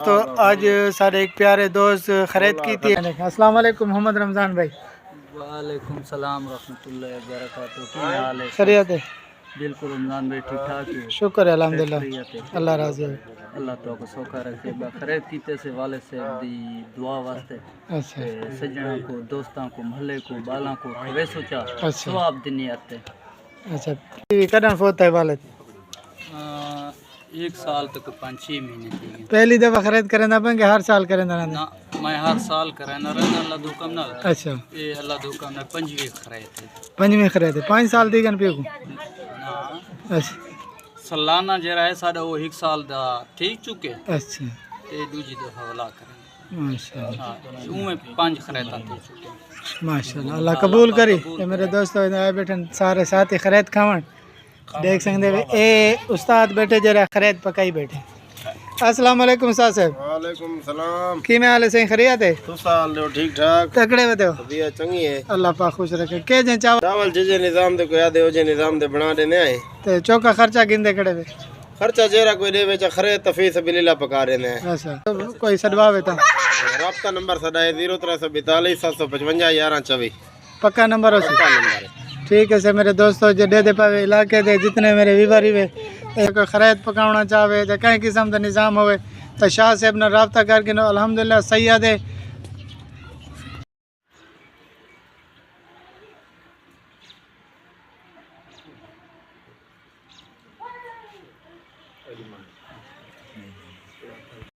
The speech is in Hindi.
तो आज सारे एक प्यारे दोस्त खरीद की थी। अस्सलाम वालेकुम मोहम्मद रमज़ान भाई। वालेकुम सलाम रहमतुल्लाहि व बरकातहू। क्या हाल है? खैरियत है? बिल्कुल रमज़ान भाई ठीक ठाक है। शुक्र है अल्हम्दुलिल्लाह, अल्लाह राज़ी है। अल्लाह तो को सौखा रखे। खरीद कीते से वाले से दी दुआ वास्ते अच्छा सज्जनों को, दोस्तों को, महल्ले को, बालों को खवे सोचा अच्छा सवाब दिन आते। अच्छा कदम फोता है वालिद? एक साल तक 5-6 महीने थी। पहली दफ़ा खरीद करें ना कि हर साल करें ना? मैं हर साल करे ना रहना अल्लाह दुकम ना। अच्छा ये अल्लाह दुकम ना पंजवी खरे थे। पंजवीं खरीद 5 साल दी गन पे को। ना अच्छा सालाना जरा है साडा वो एक साल दा ठीक चुके अच्छा ते दूजी दफा वाला करें। माशाल्लाह हाँ उनमें 5 खरीदा थे चुके। माशाल्लाह, अल्लाह कबूल करे। ये मेरे दोस्तों आए बैठे सारे साथी खरीद खावन देख सकते ए उस्ताद बैठे जरा खरीद पकाई बैठे। अस्सलाम वालेकुम उस्ताद साहब। वालेकुम सलाम। की में हाल है? सही खैरियत है? तुम साल लो ठीक ठाक तकड़े बताओ। तबीयत चंगी है अल्लाह पाक खुश रखे। के जे चावल चावल जे निजाम दे को याद है जे निजाम दे बना देने आए ते चौका खर्चा गिंदे खड़े वे खर्चा जेरा कोई दे बेचा खरे तफी सबीला पका रहे ने। अच्छा तो कोई सदवावे ता राब्ता नंबर सदा है 0342 755 1124 पक्का नंबर हो। नंबर है। ठीक है सर मेरे दोस्तों जो दे पावे इलाके दे जितने मेरे विवारी वे एक खरीद पकावना चाहे तो कई किस्म का निज़ाम होवे तो शाह साहब ने रब्ता करके अल्हम्दुलिल्लाह सैयद